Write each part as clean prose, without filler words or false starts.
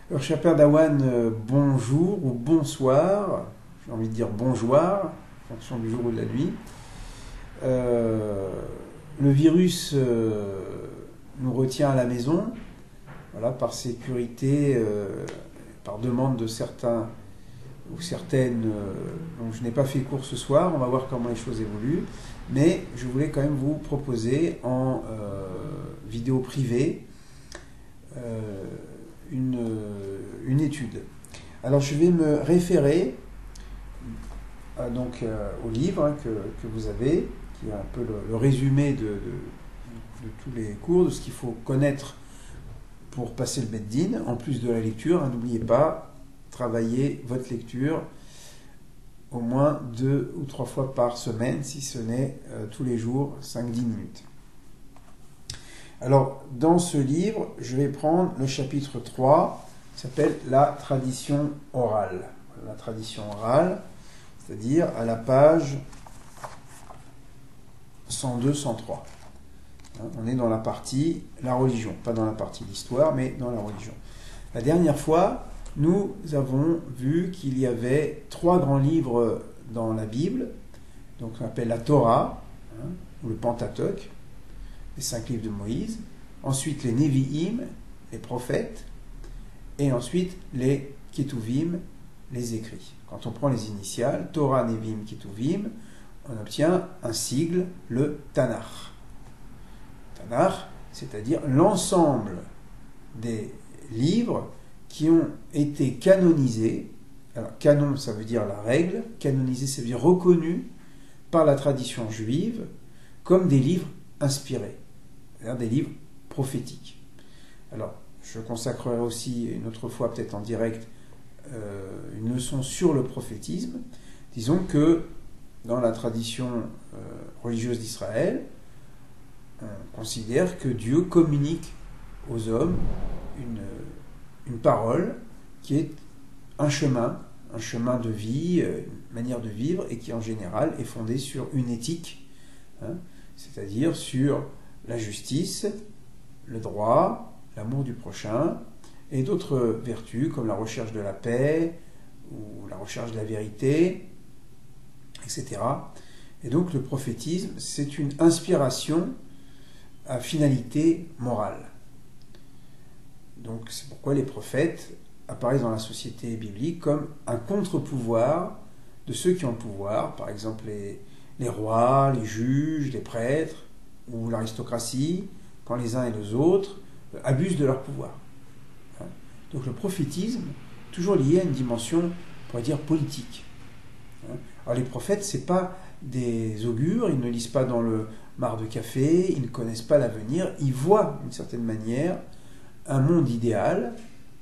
Alors, cher Père Dawan, bonjour ou bonsoir, j'ai envie de dire bonjour, en fonction du jour ou de la nuit. Euh, le virus nous retient à la maison, voilà, par sécurité, par demande de certains ou certaines. Donc, je n'ai pas fait cours ce soir, on va voir comment les choses évoluent, mais je voulais quand même vous proposer en vidéo privée une étude. Alors je vais me référer au livre que vous avez, qui est un peu le résumé de tous les cours, de ce qu'il faut connaître pour passer le Beddin, en plus de la lecture. N'oubliez pas, travaillez votre lecture au moins 2 ou 3 fois par semaine, si ce n'est tous les jours, 5-10 minutes. Alors, dans ce livre, je vais prendre le chapitre 3, qui s'appelle La tradition orale. La tradition orale, c'est-à-dire à la page 102-103. On est dans la partie la religion, pas dans la partie l'histoire, mais dans la religion. La dernière fois, nous avons vu qu'il y avait 3 grands livres dans la Bible, donc on appelle la Torah, ou le Pentateuque, les 5 livres de Moïse, ensuite les Nevi'im, les prophètes, et ensuite les Ketuvim, les écrits. Quand on prend les initiales, Torah, Nevi'im, Ketuvim, on obtient un sigle, le Tanakh. Tanakh, c'est-à-dire l'ensemble des livres qui ont été canonisés. Alors, canon, ça veut dire la règle, canonisé, ça veut dire reconnu par la tradition juive comme des livres inspirés, c'est-à-dire des livres prophétiques. Alors, je consacrerai aussi une autre fois, peut-être en direct, une leçon sur le prophétisme. Disons que dans la tradition religieuse d'Israël, on considère que Dieu communique aux hommes une parole qui est un chemin de vie, une manière de vivre, et qui en général est fondée sur une éthique, c'est-à-dire sur la justice, le droit, l'amour du prochain, et d'autres vertus comme la recherche de la paix, ou la recherche de la vérité, etc. Et donc le prophétisme, c'est une inspiration à finalité morale. Donc c'est pourquoi les prophètes apparaissent dans la société biblique comme un contre-pouvoir de ceux qui ont le pouvoir, par exemple les rois, les juges, les prêtres, ou l'aristocratie, quand les uns et les autres abusent de leur pouvoir. Donc le prophétisme, toujours lié à une dimension, on pourrait dire, politique. Alors les prophètes, ce n'est pas des augures, ils ne lisent pas dans le mar de café, ils ne connaissent pas l'avenir, ils voient d'une certaine manière un monde idéal,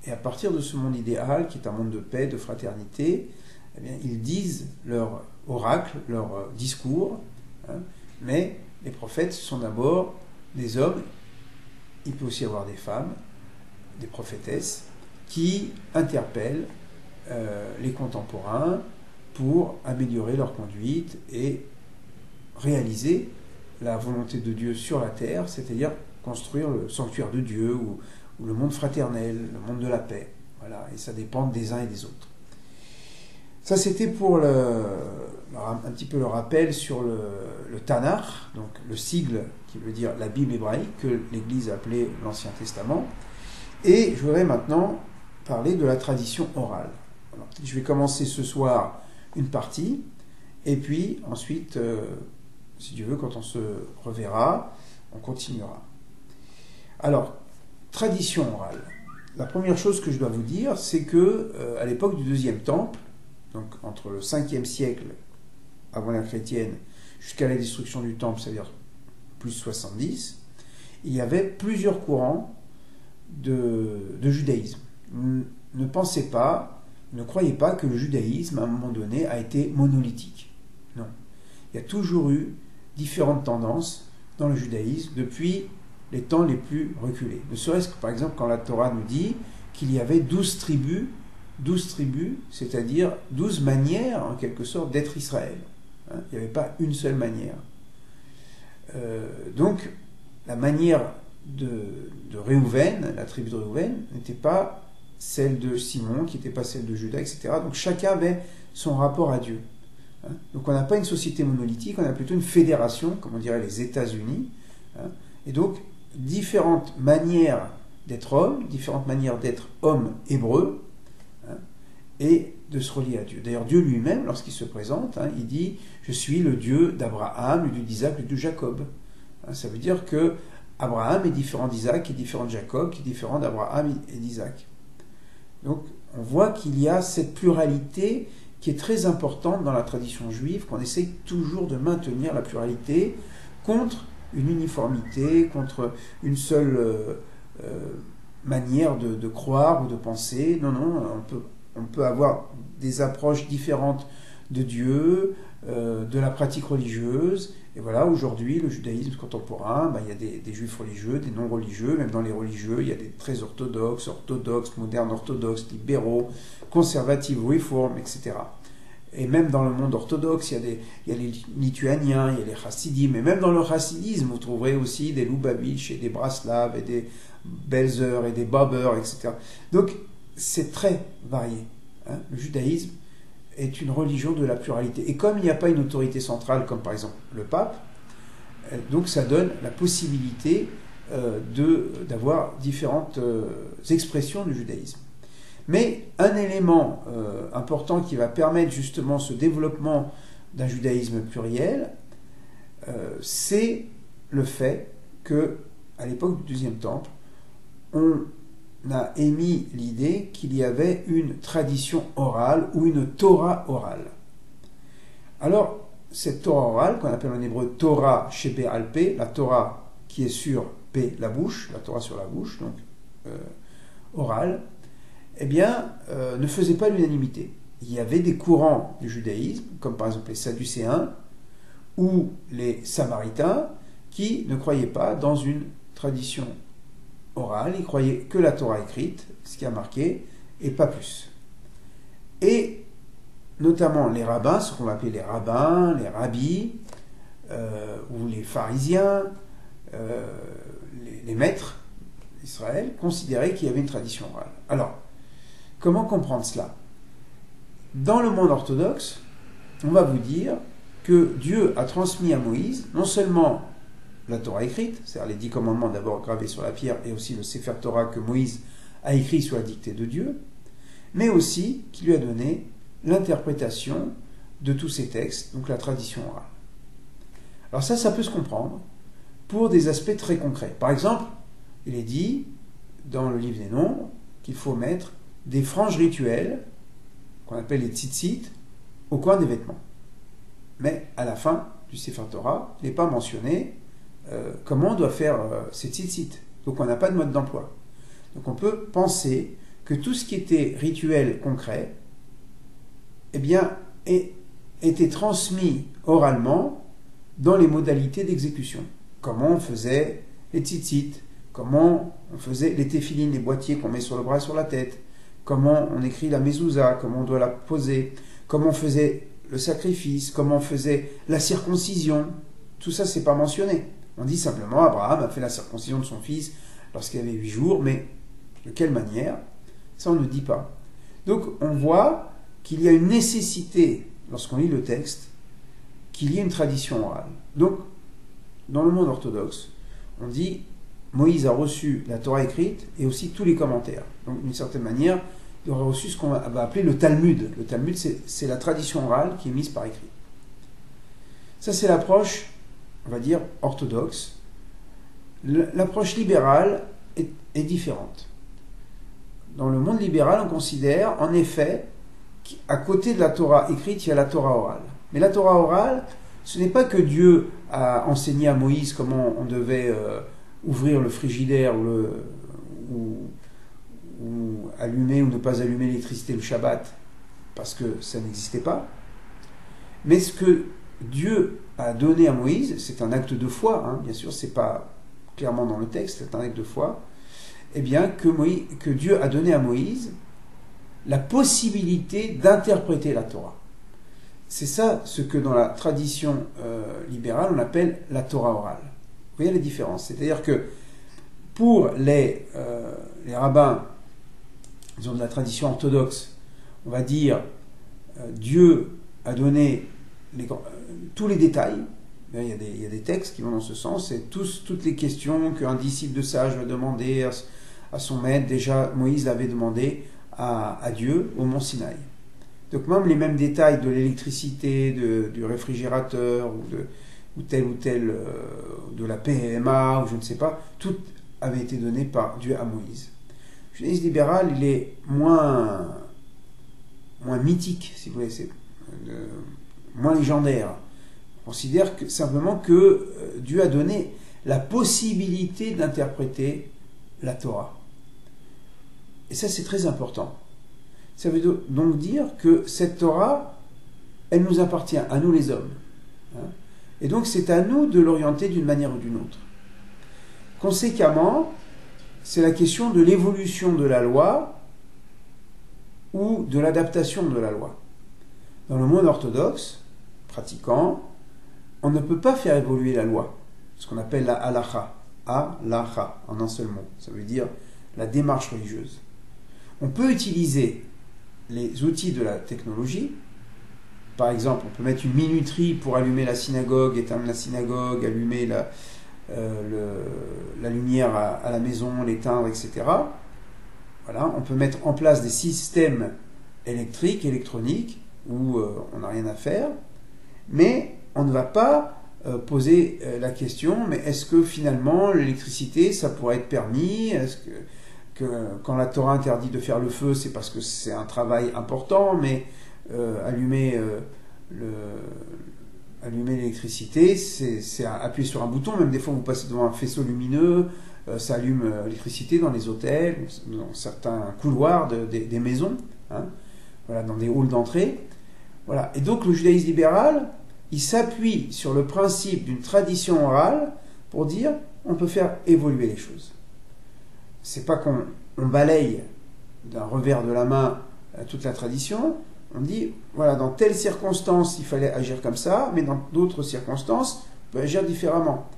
et à partir de ce monde idéal, qui est un monde de paix, de fraternité, eh bien, ils disent leur oracle, leur discours, mais les prophètes sont d'abord des hommes, il peut aussi y avoir des femmes, des prophétesses, qui interpellent les contemporains pour améliorer leur conduite et réaliser la volonté de Dieu sur la terre, c'est-à-dire construire le sanctuaire de Dieu ou le monde fraternel, le monde de la paix. Voilà, et ça dépend des uns et des autres. Ça, c'était pour un petit peu le rappel sur le Tanakh, donc le sigle qui veut dire la Bible hébraïque, que l'Église appelait l'Ancien Testament. Et je voudrais maintenant parler de la tradition orale. Alors, je vais commencer ce soir une partie, et puis ensuite, si Dieu veut, quand on se reverra, on continuera. Alors, tradition orale. La première chose que je dois vous dire, c'est que à l'époque du Deuxième Temple, donc entre le 5e siècle avant l'ère chrétienne jusqu'à la destruction du Temple, c'est-à-dire plus 70, il y avait plusieurs courants de judaïsme. Ne pensez pas, ne croyez pas que le judaïsme, à un moment donné, a été monolithique. Non. Il y a toujours eu différentes tendances dans le judaïsme depuis les temps les plus reculés. Ne serait-ce que, par exemple, quand la Torah nous dit qu'il y avait 12 tribus, c'est-à-dire 12 manières, en quelque sorte, d'être Israël. Il n'y avait pas une seule manière. Donc, la manière de Réhouven, la tribu de Réhouven, n'était pas celle de Simon, qui n'était pas celle de Judas, etc. Donc chacun avait son rapport à Dieu. Donc on n'a pas une société monolithique, on a plutôt une fédération, comme on dirait les États-Unis. Et donc différentes manières d'être homme, différentes manières d'être homme hébreu, et de se relier à Dieu. D'ailleurs, Dieu lui-même, lorsqu'il se présente, il dit « Je suis le Dieu d'Abraham, le Dieu d'Isaac, le Dieu de Jacob ». Ça veut dire que Abraham est différent d'Isaac, qui est différent de Jacob, qui est différent d'Abraham et d'Isaac. Donc, on voit qu'il y a cette pluralité qui est très importante dans la tradition juive, qu'on essaie toujours de maintenir la pluralité contre une uniformité, contre une seule manière de croire ou de penser. Non, on peut avoir des approches différentes de Dieu, de la pratique religieuse. Et voilà, aujourd'hui, le judaïsme contemporain, il y a des juifs religieux, des non-religieux, même dans les religieux, il y a des très orthodoxes, modernes orthodoxes, libéraux, conservatifs, réformes, etc. Et même dans le monde orthodoxe, il y a les lituaniens, il y a les chassidim, et même dans le chassidisme, vous trouverez aussi des Lubavitch et des Braslav et des Belzer et des Baber, etc. Donc, c'est très varié. Le judaïsme est une religion de la pluralité. Et comme il n'y a pas une autorité centrale, comme par exemple le pape, donc ça donne la possibilité d'avoir différentes expressions du judaïsme. Mais un élément important qui va permettre justement ce développement d'un judaïsme pluriel, c'est le fait que, à l'époque du Deuxième Temple, on a émis l'idée qu'il y avait une tradition orale ou une Torah orale. Alors, cette Torah orale, qu'on appelle en hébreu Torah Shebe Alpé, la Torah qui est sur P, la bouche, la Torah sur la bouche, donc orale, eh bien, ne faisait pas l'unanimité. Il y avait des courants du judaïsme, comme par exemple les Sadducéens ou les Samaritains, qui ne croyaient pas dans une tradition orale, ils croyaient que la Torah écrite, ce qui a marqué, et pas plus. Et notamment les rabbins, ce qu'on va appeler les rabbins, les rabbis, ou les pharisiens, les maîtres d'Israël, considéraient qu'il y avait une tradition orale. Alors, comment comprendre cela? Dans le monde orthodoxe, on va vous dire que Dieu a transmis à Moïse non seulement la Torah écrite, c'est-à-dire les 10 commandements d'abord gravés sur la pierre, et aussi le Sefer Torah que Moïse a écrit sous la dictée de Dieu, mais aussi qu'il lui a donné l'interprétation de tous ces textes, donc la tradition orale. Alors ça peut se comprendre pour des aspects très concrets. Par exemple, il est dit dans le livre des Nombres qu'il faut mettre des franges rituelles, qu'on appelle les tzitzit, au coin des vêtements. Mais à la fin du Sefer Torah, il n'est pas mentionné comment on doit faire ces tzitzit. Donc on n'a pas de mode d'emploi. Donc on peut penser que tout ce qui était rituel concret, eh bien, était transmis oralement dans les modalités d'exécution. Comment on faisait les tzitzit, comment on faisait les téphilines, les boîtiers qu'on met sur le bras et sur la tête, comment on écrit la mezouza, comment on doit la poser, comment on faisait le sacrifice, comment on faisait la circoncision. Tout ça, c'est pas mentionné. On dit simplement Abraham a fait la circoncision de son fils lorsqu'il avait 8 jours, mais de quelle manière? Ça, on ne dit pas. Donc, on voit qu'il y a une nécessité, lorsqu'on lit le texte, qu'il y ait une tradition orale. Donc, dans le monde orthodoxe, on dit Moïse a reçu la Torah écrite et aussi tous les commentaires. Donc, d'une certaine manière, il aurait reçu ce qu'on va appeler le Talmud. Le Talmud, c'est la tradition orale qui est mise par écrit. Ça, c'est l'approche, on va dire, orthodoxe. L'approche libérale est différente. Dans le monde libéral, on considère, en effet, qu'à côté de la Torah écrite, il y a la Torah orale. Mais la Torah orale, ce n'est pas que Dieu a enseigné à Moïse comment on devait ouvrir le frigidaire ou allumer ou ne pas allumer l'électricité le Shabbat, parce que ça n'existait pas. Mais ce que Dieu a donné à Moïse, c'est un acte de foi, bien sûr, c'est pas clairement dans le texte, c'est un acte de foi, eh bien, que Dieu a donné à Moïse la possibilité d'interpréter la Torah. C'est ça ce que dans la tradition libérale on appelle la Torah orale. Vous voyez la différence? C'est-à-dire que pour les rabbins disons de la tradition orthodoxe, on va dire Dieu a donné tous les détails. Il y a des textes qui vont dans ce sens, et toutes les questions qu'un disciple de sage va demander à son maître, déjà Moïse l'avait demandé à Dieu au mont Sinaï. Donc même les mêmes détails de l'électricité, du réfrigérateur, ou tel, de la PMA, ou je ne sais pas, tout avait été donné par Dieu à Moïse. Le judaïsme libéral, il est moins mythique, si vous voulez, moins légendaire. On considère simplement que Dieu a donné la possibilité d'interpréter la Torah. Et ça, c'est très important. Ça veut donc dire que cette Torah, elle nous appartient, à nous les hommes. Et donc, c'est à nous de l'orienter d'une manière ou d'une autre. Conséquemment, c'est la question de l'évolution de la loi ou de l'adaptation de la loi. Dans le monde orthodoxe, pratiquant, on ne peut pas faire évoluer la loi, ce qu'on appelle la halacha, halacha, en un seul mot. Ça veut dire la démarche religieuse. On peut utiliser les outils de la technologie. Par exemple, on peut mettre une minuterie pour allumer la synagogue, éteindre la synagogue, allumer la lumière à la maison, l'éteindre, etc. Voilà, on peut mettre en place des systèmes électriques, électroniques, où on n'a rien à faire, mais on ne va pas poser la question, mais est-ce que finalement l'électricité, ça pourrait être permis? Est-ce que quand la Torah interdit de faire le feu, c'est parce que c'est un travail important, mais allumer l'électricité, c'est appuyer sur un bouton. Même des fois, vous passez devant un faisceau lumineux, ça allume l'électricité dans les hôtels, dans certains couloirs des maisons, hein, voilà, dans des halls d'entrée. Voilà. Et donc, le judaïsme libéral, il s'appuie sur le principe d'une tradition orale pour dire on peut faire évoluer les choses. C'est pas qu'on balaye d'un revers de la main toute la tradition. On dit, voilà, dans telles circonstances, il fallait agir comme ça, mais dans d'autres circonstances, on peut agir différemment.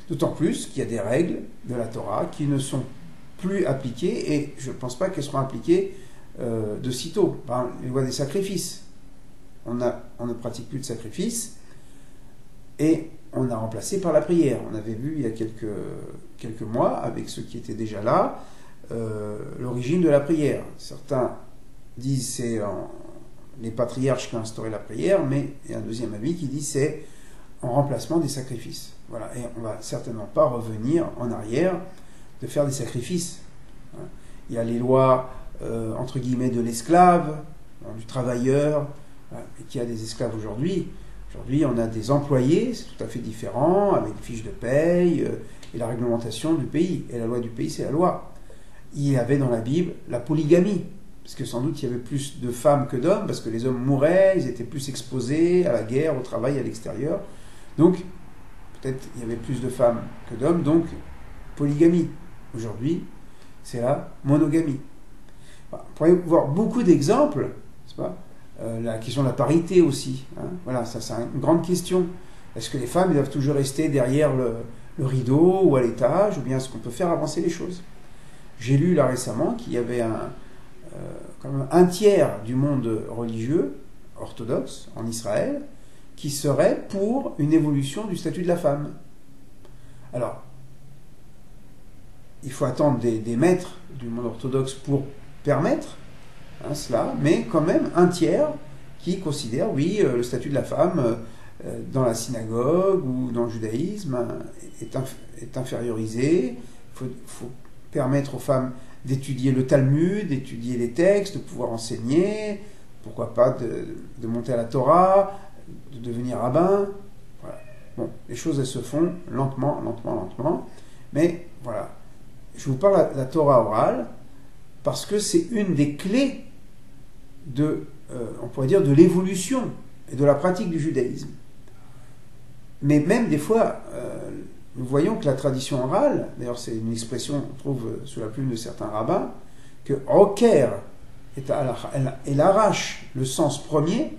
D'autant plus qu'il y a des règles de la Torah qui ne sont plus appliquées, et je ne pense pas qu'elles seront appliquées de sitôt. Par exemple, les lois des sacrifices. On ne pratique plus de sacrifices, et on a remplacé par la prière. On avait vu il y a quelques mois, avec ceux qui étaient déjà là, l'origine de la prière. Certains disent c'est les patriarches qui ont instauré la prière, mais il y a un deuxième avis qui dit c'est en remplacement des sacrifices. Voilà. Et on ne va certainement pas revenir en arrière de faire des sacrifices. Il y a les lois, entre guillemets, de l'esclave, du travailleur, et qu'il y a des esclaves aujourd'hui. Aujourd'hui, on a des employés, c'est tout à fait différent, avec fiches de paye et la réglementation du pays. Et la loi du pays, c'est la loi. Il y avait dans la Bible la polygamie, parce que sans doute il y avait plus de femmes que d'hommes, parce que les hommes mouraient, ils étaient plus exposés à la guerre, au travail, à l'extérieur. Donc, peut-être il y avait plus de femmes que d'hommes, donc polygamie. Aujourd'hui, c'est la monogamie. On pourrait voir beaucoup d'exemples, n'est-ce pas ? La question de la parité aussi. Hein. Voilà, ça c'est une grande question. Est-ce que les femmes doivent toujours rester derrière le rideau ou à l'étage, ou bien est-ce qu'on peut faire avancer les choses? J'ai lu là récemment qu'il y avait quand même un tiers du monde religieux orthodoxe en Israël qui serait pour une évolution du statut de la femme. Alors, il faut attendre des maîtres du monde orthodoxe pour permettre cela, mais quand même un tiers qui considère, oui, le statut de la femme dans la synagogue ou dans le judaïsme est infériorisé. Il faut permettre aux femmes d'étudier le Talmud, d'étudier les textes, de pouvoir enseigner, pourquoi pas de monter à la Torah, de devenir rabbin. Voilà. Bon, les choses, elles se font lentement, mais voilà. Je vous parle de la Torah orale parce que c'est une des clés on pourrait dire, de l'évolution et de la pratique du judaïsme. Mais même des fois, nous voyons que la tradition orale, d'ailleurs c'est une expression qu'on trouve sous la plume de certains rabbins, que Oker est à halacha, elle arrache le sens premier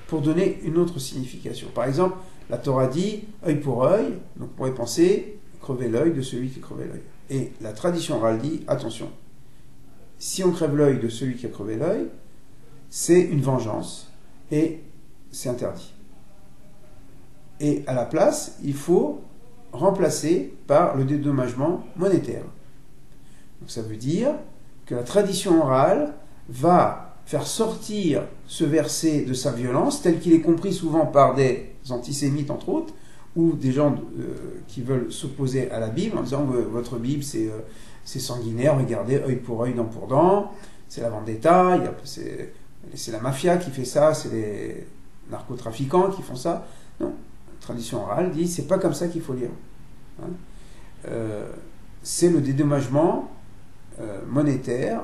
pour donner une autre signification. Par exemple, la Torah dit œil pour œil, donc on pourrait penser crever l'œil de celui qui crevait l'œil. Et la tradition orale dit attention, si on crève l'œil de celui qui a crevé l'œil, c'est une vengeance et c'est interdit. Et à la place, il faut remplacer par le dédommagement monétaire. Donc ça veut dire que la tradition orale va faire sortir ce verset de sa violence, tel qu'il est compris souvent par des antisémites entre autres, ou des gens qui veulent s'opposer à la Bible en disant votre Bible c'est sanguinaire, regardez, œil pour œil, dent pour dent, c'est la vendetta, c'est la mafia qui fait ça, c'est les narcotrafiquants qui font ça. Non, la tradition orale dit c'est pas comme ça qu'il faut lire. C'est le dédommagement monétaire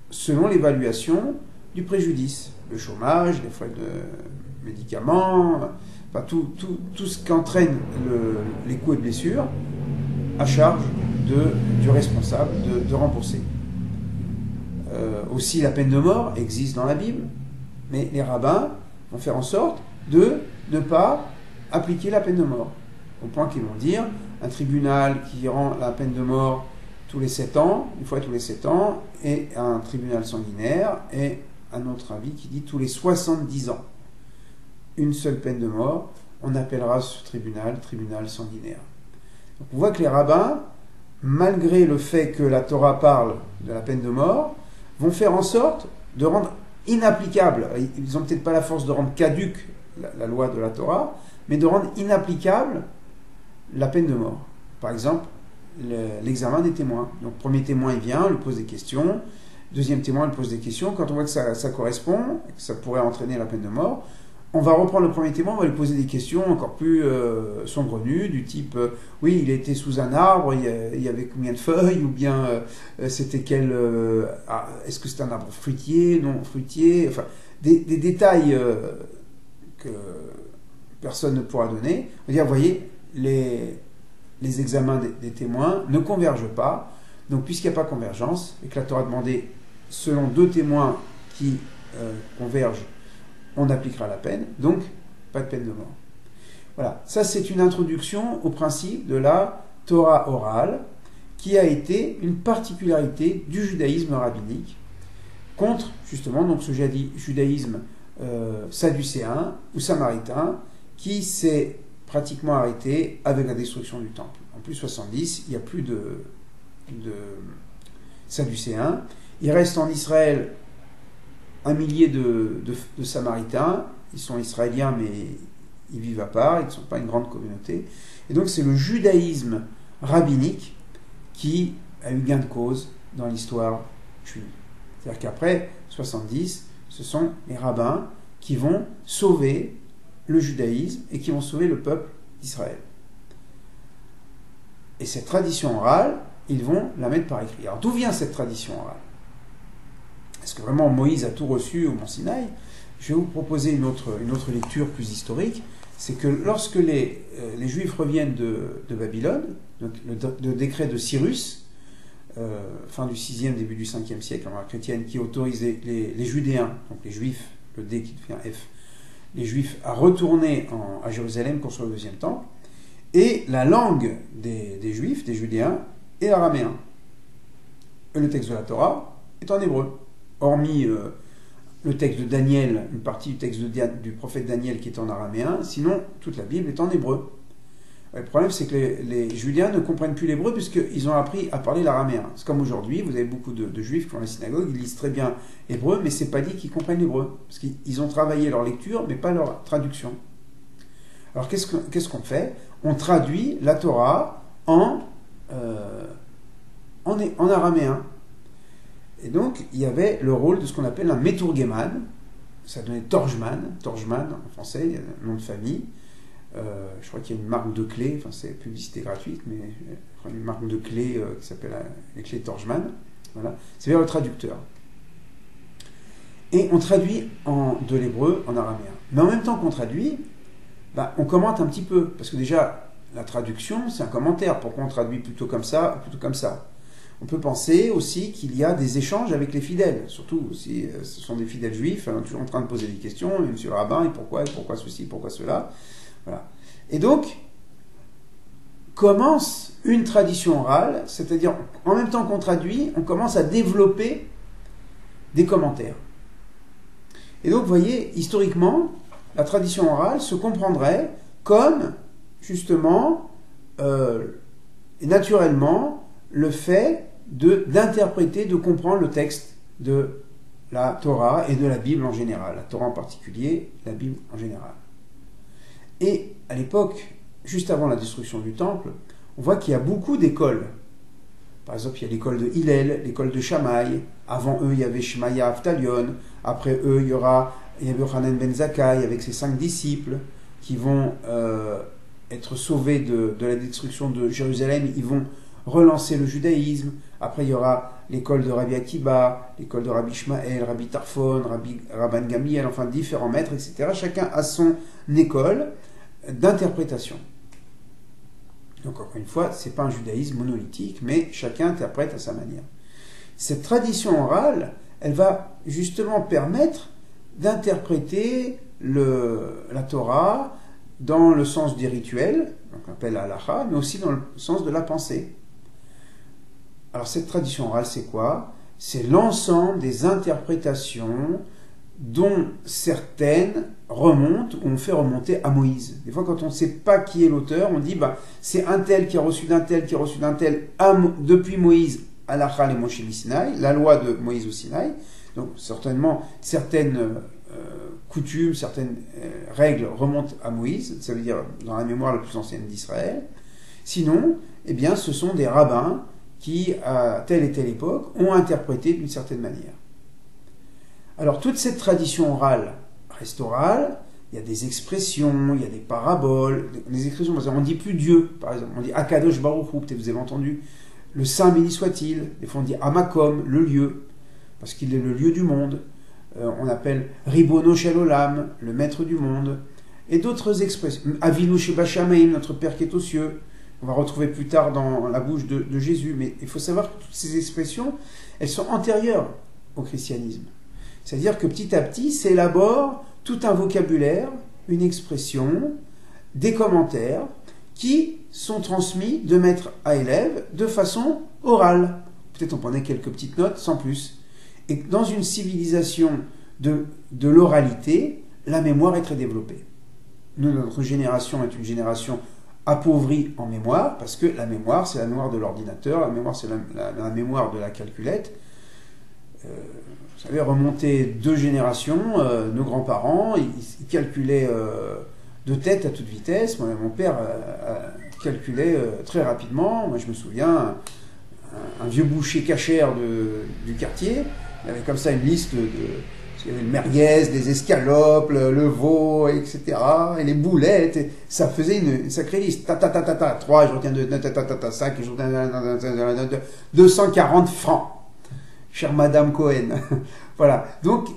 selon l'évaluation du préjudice, le chômage, les frais de médicaments, enfin, tout ce qu'entraîne les coups et blessures à charge du responsable de rembourser. Aussi la peine de mort existe dans la Bible, mais les rabbins vont faire en sorte de ne pas appliquer la peine de mort, au point qu'ils vont dire un tribunal qui rend la peine de mort tous les 7 ans, une fois tous les 7 ans, et un tribunal sanguinaire, et un autre avis qui dit tous les 70 ans. Une seule peine de mort, on appellera ce tribunal sanguinaire. Donc on voit que les rabbins, malgré le fait que la Torah parle de la peine de mort, vont faire en sorte de rendre inapplicable, ils n'ont peut-être pas la force de rendre caduque la loi de la Torah, mais de rendre inapplicable la peine de mort. Par exemple, l'examen des témoins. Donc, premier témoin, il vient, on lui pose des questions. Deuxième témoin, il pose des questions. Quand on voit que ça correspond, que ça pourrait entraîner la peine de mort, on va reprendre le premier témoin, on va lui poser des questions encore plus saugrenues, du type oui, il était sous un arbre, il y avait combien de feuilles, ou bien c'était quel. Est-ce que c'était un arbre fruitier, non fruitier, enfin, des détails que personne ne pourra donner. On va dire, vous voyez, les examens des témoins ne convergent pas. Donc, puisqu'il n'y a pas convergence, et que la Torah a demandé, selon 2 témoins qui convergent, on appliquera la peine. Donc, pas de peine de mort. Voilà. Ça, c'est une introduction au principe de la Torah orale, qui a été une particularité du judaïsme rabbinique, contre, justement, donc ce judaïsme sadducéen ou samaritain, qui s'est pratiquement arrêté avec la destruction du temple. En plus 70, il n'y a plus de Sadducéens. Il reste en Israël 1 millier de Samaritains. Ils sont israéliens, mais ils vivent à part, ils ne sont pas une grande communauté. Et donc c'est le judaïsme rabbinique qui a eu gain de cause dans l'histoire juive. C'est-à-dire qu'après 70, ce sont les rabbins qui vont sauver le judaïsme et qui vont sauver le peuple d'Israël. Et cette tradition orale, ils vont la mettre par écrit. Alors d'où vient cette tradition orale? Est-ce que vraiment Moïse a tout reçu au Mont Sinaï? Je vais vous proposer une autre lecture plus historique. C'est que lorsque les Juifs reviennent de Babylone, donc le décret de Cyrus, fin du 6e, début du 5e siècle, en chrétienne, qui autorise les Judéens, donc les Juifs, le D qui devient F, les Juifs à retourner à Jérusalem construire le 2e temple, et la langue des Juifs, des Judéens, est l'araméen. Et le texte de la Torah est en hébreu. Hormis le texte de Daniel, une partie du texte du prophète Daniel qui est en araméen, sinon toute la Bible est en hébreu. Le problème, c'est que les Judéens ne comprennent plus l'hébreu puisqu'ils ont appris à parler l'araméen. C'est comme aujourd'hui, vous avez beaucoup de Juifs qui vont à la synagogue, ils lisent très bien hébreu, mais c'est pas dit qu'ils comprennent l'hébreu. Parce qu'ils ont travaillé leur lecture, mais pas leur traduction. Alors qu'est-ce qu'on fait? On traduit la Torah en araméen. Et donc, il y avait le rôle de ce qu'on appelle un Meturgeman. Ça donnait Torjman en français, il y a un nom de famille. Je crois qu'il y a une marque de clés, enfin c'est publicité gratuite, mais je crois une marque de clés qui s'appelle les clés Torjman. Voilà. C'est vers le traducteur. Et on traduit de l'hébreu en araméen. Mais en même temps qu'on traduit, on commente un petit peu. Parce que déjà, la traduction, c'est un commentaire. Pourquoi on traduit plutôt comme ça ou plutôt comme ça? On peut penser aussi qu'il y a des échanges avec les fidèles, surtout si ce sont des fidèles juifs, toujours en train de poser des questions, et monsieur le rabbin, et pourquoi ceci, pourquoi cela. Voilà. Et donc, commence une tradition orale, c'est-à-dire en même temps qu'on traduit, on commence à développer des commentaires. Et donc, vous voyez, historiquement, la tradition orale se comprendrait comme, justement, et naturellement, le fait d'interpréter, de comprendre le texte de la Torah et de la Bible en général. La Torah en particulier, la Bible en général. Et à l'époque, juste avant la destruction du temple, on voit qu'il y a beaucoup d'écoles. Par exemple, il y a l'école de Hillel, l'école de Shammai. Avant eux, il y avait Shemaya Avtalion. Après eux, il y avait Yochanan ben Zakkai avec ses 5 disciples qui vont être sauvés de la destruction de Jérusalem. Ils vont relancer le judaïsme. Après, il y aura l'école de Rabbi Akiba, l'école de Rabbi Ishmael, Rabbi Tarfon, Rabban Gamliel, enfin différents maîtres, etc. Chacun a son école d'interprétation. Donc, encore une fois, ce n'est pas un judaïsme monolithique, mais chacun interprète à sa manière. Cette tradition orale, elle va justement permettre d'interpréter la Torah dans le sens des rituels, donc on appelle la halacha, mais aussi dans le sens de la pensée. Alors cette tradition orale, c'est quoi? C'est l'ensemble des interprétations dont certaines remontent ou on fait remonter à Moïse. Des fois, quand on ne sait pas qui est l'auteur, on dit c'est un tel qui a reçu d'un tel, qui a reçu d'un tel, depuis Moïse, halacha le Moshe Sinaï, la loi de Moïse au Sinaï. Donc certainement, certaines coutumes, certaines règles remontent à Moïse, ça veut dire dans la mémoire la plus ancienne d'Israël. Sinon, eh bien, ce sont des rabbins qui, à telle et telle époque, ont interprété d'une certaine manière. Alors, toute cette tradition orale reste orale, il y a des expressions, il y a des paraboles, des expressions, on ne dit plus Dieu, par exemple, on dit Akadosh Baruch Hu, peut-être vous avez entendu, le Saint béni soit-il, des fois on dit Amakom, le lieu, parce qu'il est le lieu du monde, on appelle Ribono Shel Olam, le maître du monde, et d'autres expressions, Avinu Sheba Shamayim, notre Père qui est aux cieux, on va retrouver plus tard dans la bouche de Jésus, mais il faut savoir que toutes ces expressions, elles sont antérieures au christianisme. C'est-à-dire que petit à petit s'élabore tout un vocabulaire, une expression, des commentaires qui sont transmis de maître à élève de façon orale. Peut-être on prenait quelques petites notes, sans plus. Et dans une civilisation de l'oralité, la mémoire est très développée. Nous, notre génération est une génération appauvrie en mémoire, parce que la mémoire, c'est la mémoire de l'ordinateur, la mémoire, c'est la mémoire de la calculette. Vous savez, remonter 2 générations, nos grands-parents, ils calculaient de tête à toute vitesse. Mon père calculait très rapidement. Moi, je me souviens, un vieux boucher cachère du quartier, il avait comme ça une liste il y avait le merguez, les escalopes, le veau, etc. Et les boulettes. Et ça faisait une sacrée liste. 3, je retiens 2, 5, je retiens 240 francs. Chère Madame Cohen. Voilà. Donc,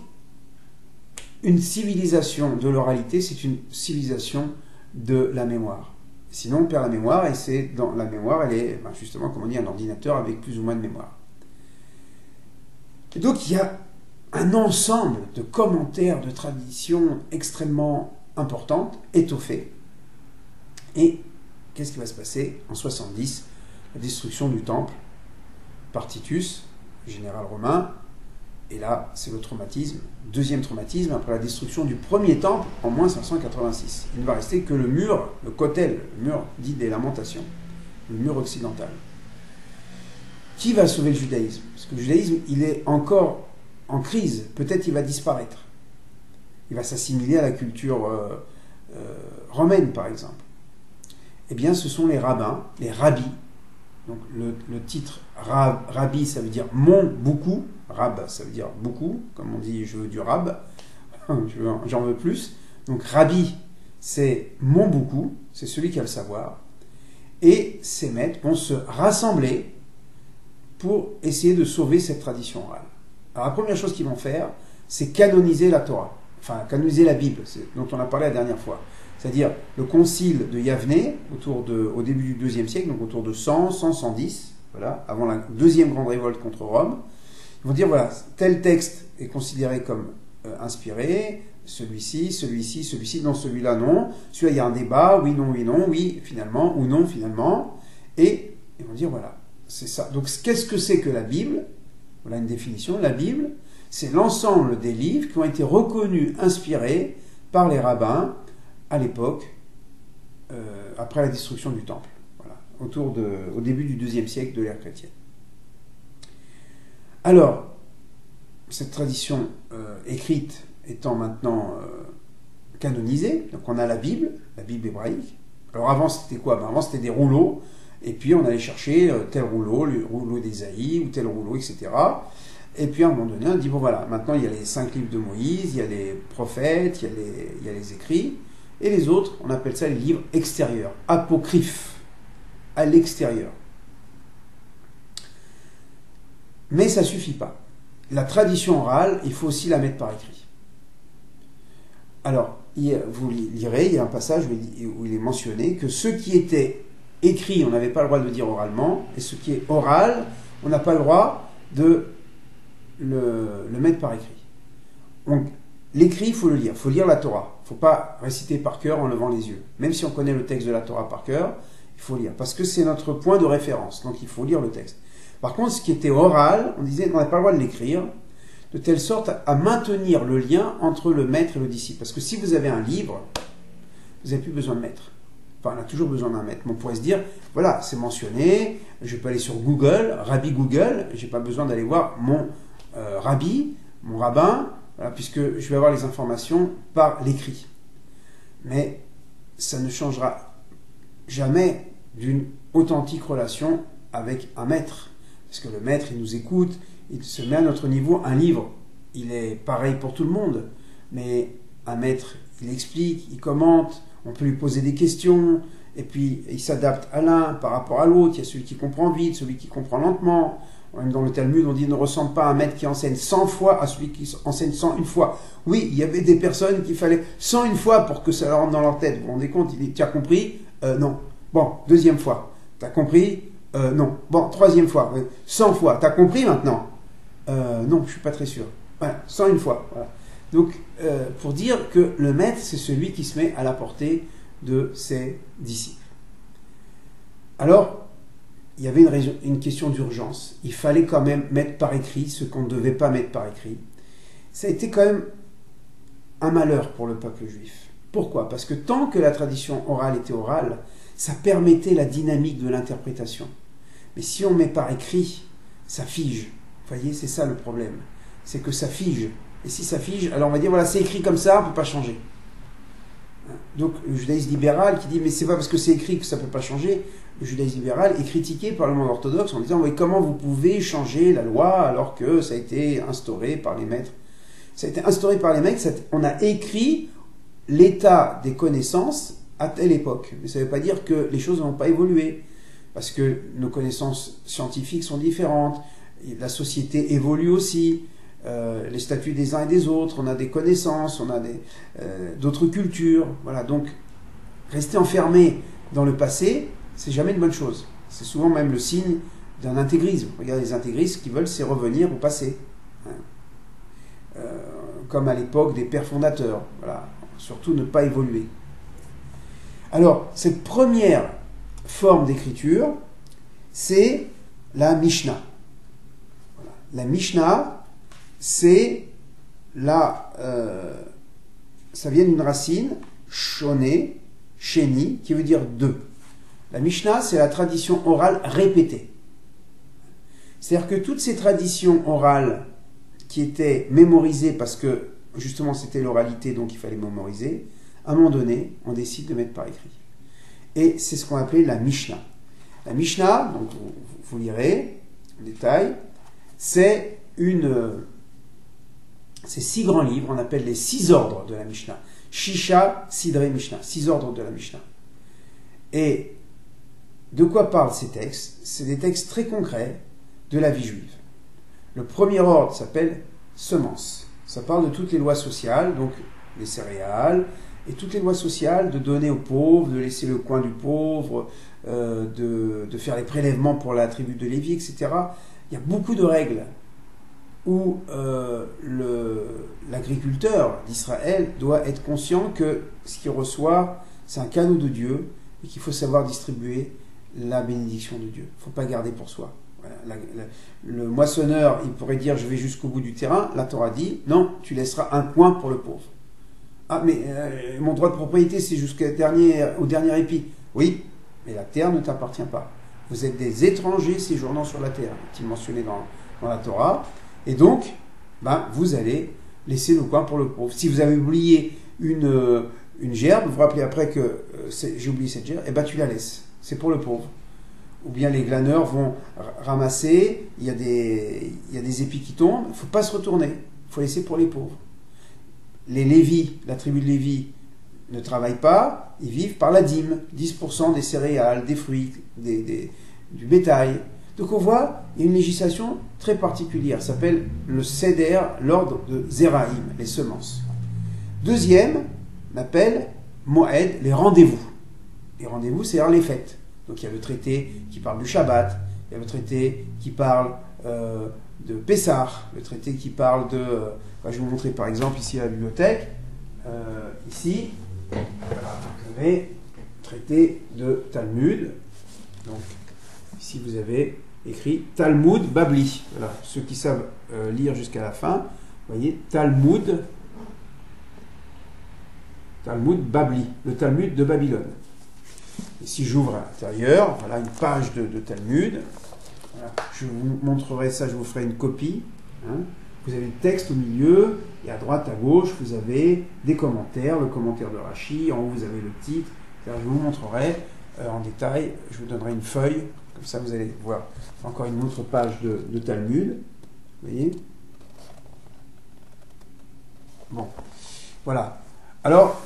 une civilisation de l'oralité, c'est une civilisation de la mémoire. Sinon, on perd la mémoire, et c'est dans la mémoire, elle est justement, comme on dit, un ordinateur avec plus ou moins de mémoire. Et donc, il y a un ensemble de commentaires, de traditions extrêmement importantes, étoffées. Et qu'est-ce qui va se passer en 70? La destruction du temple par Titus, général romain, et là, c'est le traumatisme, deuxième traumatisme, après la destruction du premier temple en moins 586. Il ne va rester que le mur, le kotel, le mur dit des lamentations, le mur occidental. Qui va sauver le judaïsme? Parce que le judaïsme, il est encore en crise, peut-être il va disparaître. Il va s'assimiler à la culture romaine, par exemple. Eh bien, ce sont les rabbins, les rabbis. Donc, le titre rabbi, ça veut dire mon beaucoup. Rab, ça veut dire beaucoup. Comme on dit, je veux du rab. J'en veux plus. Donc, rabbi, c'est mon beaucoup. C'est celui qui a le savoir. Et ces maîtres vont se rassembler pour essayer de sauver cette tradition orale. Alors, la première chose qu'ils vont faire, c'est canoniser la Torah. Enfin, canoniser la Bible, dont on a parlé la dernière fois. C'est-à-dire le concile de Yavne, au début du IIe siècle, donc autour de 110, voilà, avant la deuxième grande révolte contre Rome. Ils vont dire, voilà, tel texte est considéré comme inspiré, celui-ci, non, celui-là, non. Celui-là, il y a un débat, oui, non, oui, finalement, ou non, finalement. Et ils vont dire, voilà, c'est ça. Donc, qu'est-ce que c'est que la Bible? Voilà une définition. La Bible, C'est l'ensemble des livres qui ont été reconnus, inspirés par les rabbins à l'époque, après la destruction du temple, voilà, au début du IIe siècle de l'ère chrétienne. Alors, cette tradition écrite étant maintenant canonisée, donc on a la Bible hébraïque. Alors avant c'était quoi? Avant c'était des rouleaux, et puis on allait chercher tel rouleau, le rouleau d'Ésaïe, ou tel rouleau, etc. Et puis à un moment donné, on dit, bon voilà, maintenant il y a les 5 livres de Moïse, il y a les prophètes, il y a les écrits, et les autres, on appelle ça les livres extérieurs, apocryphes, à l'extérieur. Mais ça ne suffit pas. La tradition orale, il faut aussi la mettre par écrit. Alors, vous lirez, il y a un passage où il est mentionné que ce qui était écrit, on n'avait pas le droit de le dire oralement, et ce qui est oral, on n'a pas le droit de le mettre par écrit. Donc, l'écrit, il faut le lire. Il faut lire la Torah. Il ne faut pas réciter par cœur en levant les yeux. Même si on connaît le texte de la Torah par cœur, il faut lire. Parce que c'est notre point de référence. Donc, il faut lire le texte. Par contre, ce qui était oral, on disait qu'on n'avait pas le droit de l'écrire, de telle sorte à maintenir le lien entre le maître et le disciple. Parce que si vous avez un livre, vous n'avez plus besoin de maître. Enfin, on a toujours besoin d'un maître. Mais on pourrait se dire, voilà, c'est mentionné, je peux aller sur Google, Rabbi Google, je n'ai pas besoin d'aller voir mon rabbi, mon rabbin, voilà, puisque je vais avoir les informations par l'écrit. Mais ça ne changera jamais d'une authentique relation avec un maître. Parce que le maître, il nous écoute, il se met à notre niveau. Un livre, il est pareil pour tout le monde. Mais un maître, il explique, il commente, on peut lui poser des questions, et puis il s'adapte à l'un par rapport à l'autre. Il y a celui qui comprend vite, celui qui comprend lentement. Même dans le Talmud, on dit ne ressemble pas à un maître qui enseigne 100 fois à celui qui enseigne 101 fois. Oui, il y avait des personnes qu'il fallait 101 fois pour que ça leur rentre dans leur tête. Vous vous rendez compte? Il dit, tu as compris? Non. Bon, deuxième fois. Tu as compris? Non. Bon, troisième fois. 100 fois. Tu as compris maintenant? Non, je ne suis pas très sûr. Voilà, 101 fois. Voilà. Donc, pour dire que le maître, c'est celui qui se met à la portée de ses disciples. Alors, il y avait une question d'urgence. Il fallait quand même mettre par écrit ce qu'on ne devait pas mettre par écrit. Ça a été quand même un malheur pour le peuple juif. Pourquoi? Parce que tant que la tradition orale était orale, ça permettait la dynamique de l'interprétation. Mais si on met par écrit, ça fige. Vous voyez, c'est ça le problème. C'est que ça fige. Et si ça fige, alors on va dire, voilà, c'est écrit comme ça, on ne peut pas changer. Donc le judaïsme libéral qui dit, mais c'est pas parce que c'est écrit que ça ne peut pas changer. Le judaïsme libéral est critiqué par le monde orthodoxe en disant, oui, comment vous pouvez changer la loi alors que ça a été instauré par les maîtres? Ça a été instauré par les maîtres, on a écrit l'état des connaissances à telle époque. Mais ça ne veut pas dire que les choses n'ont pas évolué, parce que nos connaissances scientifiques sont différentes, la société évolue aussi, les statuts des uns et des autres, on a des connaissances, on a d'autres cultures. Voilà, donc rester enfermé dans le passé, c'est jamais une bonne chose. C'est souvent même le signe d'un intégrisme. Regardez, les intégristes, ce qu'ils veulent, c'est revenir au passé. Comme à l'époque des pères fondateurs. Voilà. Surtout ne pas évoluer. Alors, cette première forme d'écriture, c'est la Mishnah. Voilà. La Mishnah, c'est ça vient d'une racine, shoné, sheni, qui veut dire deux. La Mishnah, c'est la tradition orale répétée. C'est-à-dire que toutes ces traditions orales qui étaient mémorisées parce que justement c'était l'oralité, donc il fallait mémoriser, à un moment donné, on décide de mettre par écrit. Et c'est ce qu'on appelait la Mishnah. La Mishnah, donc vous lirez en détail, c'est 6 grands livres, on appelle les 6 ordres de la Mishnah. Shisha, Sidrei Mishnah, 6 ordres de la Mishnah. Et de quoi parlent ces textes? C'est des textes très concrets de la vie juive. Le premier ordre s'appelle semences. Ça parle de toutes les lois sociales, donc les céréales, et toutes les lois sociales de donner aux pauvres, de laisser le coin du pauvre, de faire les prélèvements pour la tribu de Lévi, etc. Il y a beaucoup de règles où l'agriculteur d'Israël doit être conscient que ce qu'il reçoit, c'est un cadeau de Dieu et qu'il faut savoir distribuer la bénédiction de Dieu. Il ne faut pas garder pour soi. Voilà, le moissonneur, il pourrait dire je vais jusqu'au bout du terrain. La Torah dit non, tu laisseras un coin pour le pauvre. Ah, mais mon droit de propriété, c'est jusqu'au dernier épi. Oui, mais la terre ne t'appartient pas. Vous êtes des étrangers séjournant sur la terre, est-il mentionné dans la Torah. Et donc, vous allez laisser le coin pour le pauvre. Si vous avez oublié une gerbe, vous vous rappelez après que j'ai oublié cette gerbe, tu la laisses. C'est pour le pauvre. Ou bien les glaneurs vont ramasser, il y a des épis qui tombent, il ne faut pas se retourner, il faut laisser pour les pauvres. Les Lévis, la tribu de Lévi, ne travaillent pas, ils vivent par la dîme, 10% des céréales, des fruits, du bétail. Donc on voit, il y a une législation très particulière, ça s'appelle le Seder, l'ordre de Zeraïm, les semences. Deuxième, on appelle Moed, les rendez-vous. Les rendez-vous, c'est les fêtes. Donc il y a le traité qui parle du Shabbat, il y a le traité qui parle de Pessah, le traité qui parle de... je vais vous montrer par exemple ici à la bibliothèque. Ici, vous avez le traité de Talmud. Donc ici vous avez écrit Talmud Babli. Voilà, ceux qui savent lire jusqu'à la fin, vous voyez Talmud Babli, le Talmud de Babylone. Et si j'ouvre à l'intérieur, voilà une page de Talmud. Voilà, je vous montrerai ça, je vous ferai une copie. Vous avez le texte au milieu, et à droite, à gauche, vous avez des commentaires, le commentaire de Rashi, en haut vous avez le titre. Je vous montrerai en détail, je vous donnerai une feuille, comme ça vous allez voir encore une autre page de Talmud. Vous voyez ? Bon, voilà. Alors,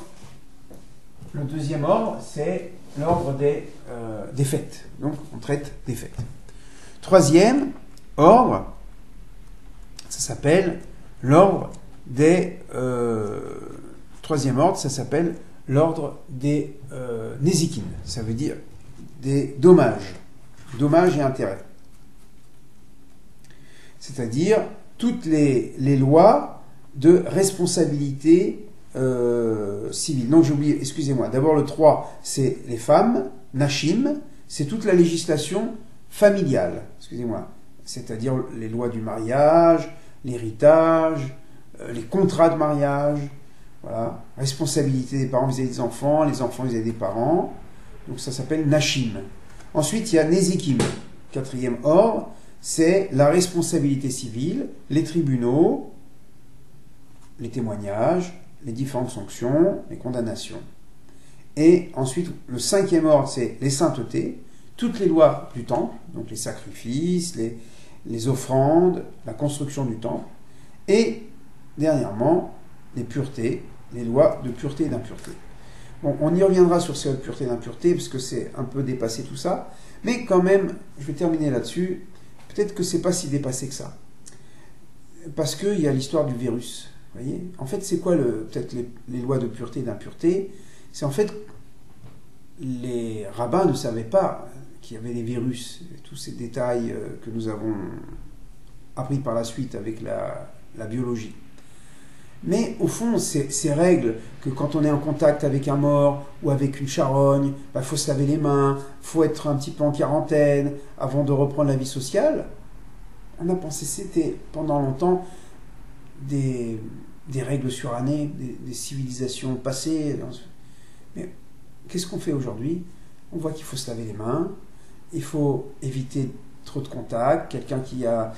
le deuxième ordre, c'est l'ordre des fêtes. Donc, on traite des fêtes. Troisième ordre, ça s'appelle l'ordre des... troisième ordre, ça s'appelle l'ordre des Nézikin. Ça veut dire des dommages. Dommages et intérêts. C'est-à-dire toutes les lois de responsabilité civile. Donc j'ai oublié, excusez-moi. D'abord le 3, c'est les femmes, Nashim, c'est toute la législation familiale. Excusez-moi. C'est-à-dire les lois du mariage, l'héritage, les contrats de mariage, voilà, responsabilité des parents vis-à-vis des enfants, les enfants vis-à-vis des parents. Donc ça s'appelle Nashim. Ensuite, il y a Nezikim. Quatrième ordre, c'est la responsabilité civile, les tribunaux, les témoignages, les différentes sanctions, les condamnations. Et ensuite, le cinquième ordre, c'est les saintetés, toutes les lois du temple, donc les sacrifices, les offrandes, la construction du temple, et dernièrement, les puretés, les lois de pureté et d'impureté. Bon, on y reviendra sur ces lois de pureté et d'impureté, parce que c'est un peu dépassé tout ça, mais quand même, je vais terminer là-dessus, peut-être que c'est pas si dépassé que ça. Parce qu'il y a l'histoire du virus. Vous voyez, en fait, c'est quoi peut-être les lois de pureté et d'impureté? C'est en fait, les rabbins ne savaient pas qu'il y avait des virus, tous ces détails que nous avons appris par la suite avec la biologie. Mais au fond, ces règles que quand on est en contact avec un mort ou avec une charogne, faut se laver les mains, faut être un petit peu en quarantaine avant de reprendre la vie sociale, on a pensé que c'était pendant longtemps des règles surannées, des civilisations passées. Mais qu'est-ce qu'on fait aujourd'hui? On voit qu'il faut se laver les mains, il faut éviter trop de contacts. Quelqu'un qui a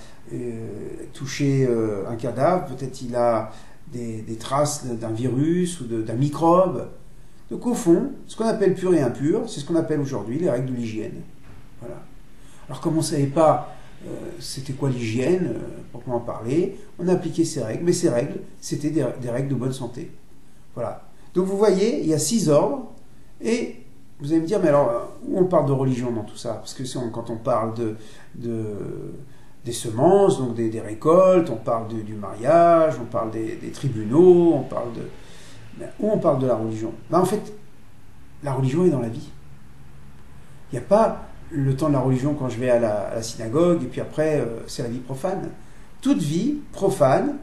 touché un cadavre, peut-être il a des traces d'un virus ou d'un microbe. Donc au fond, ce qu'on appelle pur et impur, c'est ce qu'on appelle aujourd'hui les règles de l'hygiène. Voilà. Alors comme on ne savait pas c'était quoi l'hygiène, proprement parler, on a appliqué ces règles, mais ces règles, c'était des règles de bonne santé. Voilà. Donc vous voyez, il y a 6 ordres, et vous allez me dire, mais alors, où on parle de religion dans tout ça? Parce que quand on parle des semences, donc des récoltes, on parle du mariage, on parle des tribunaux, on parle de... Mais où on parle de la religion? En fait, la religion est dans la vie. Il n'y a pas le temps de la religion quand je vais à la synagogue, et puis après, c'est la vie profane. Toute vie profane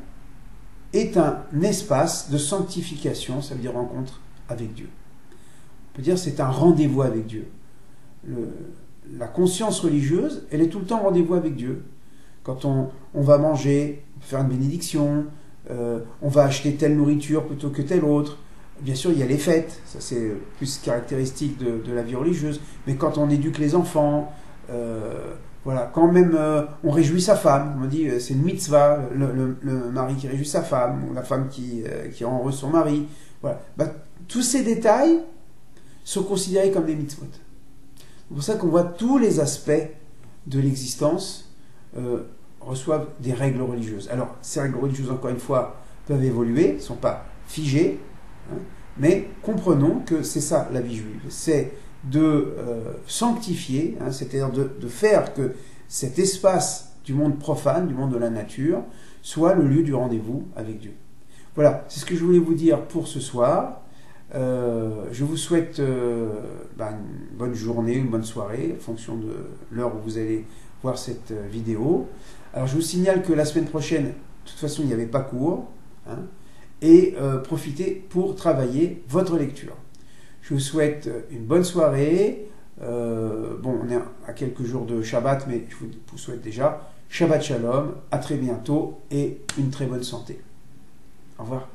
est un espace de sanctification, ça veut dire rencontre avec Dieu. On peut dire c'est un rendez-vous avec Dieu. la conscience religieuse, elle est tout le temps en rendez-vous avec Dieu. Quand on va manger, faire une bénédiction, on va acheter telle nourriture plutôt que telle autre. Bien sûr, il y a les fêtes, ça c'est plus caractéristique de la vie religieuse, mais quand on éduque les enfants, voilà, quand même on réjouit sa femme, on dit c'est une mitzvah, le mari qui réjouit sa femme, ou la femme qui rend heureux son mari, voilà. Tous ces détails sont considérés comme des mitzvot. C'est pour ça qu'on voit tous les aspects de l'existence reçoivent des règles religieuses. Alors, ces règles religieuses, encore une fois, peuvent évoluer, ne sont pas figées, hein, mais comprenons que c'est ça la vie juive. C'est de sanctifier, hein, c'est-à-dire de faire que cet espace du monde profane, du monde de la nature, soit le lieu du rendez-vous avec Dieu. Voilà, c'est ce que je voulais vous dire pour ce soir. Je vous souhaite une bonne journée, une bonne soirée, en fonction de l'heure où vous allez voir cette vidéo. Alors je vous signale que la semaine prochaine, de toute façon, il n'y avait pas cours, hein, et profitez pour travailler votre lecture. Je vous souhaite une bonne soirée. On est à quelques jours de Shabbat, mais je vous souhaite déjà Shabbat Shalom, à très bientôt et une très bonne santé. Au revoir.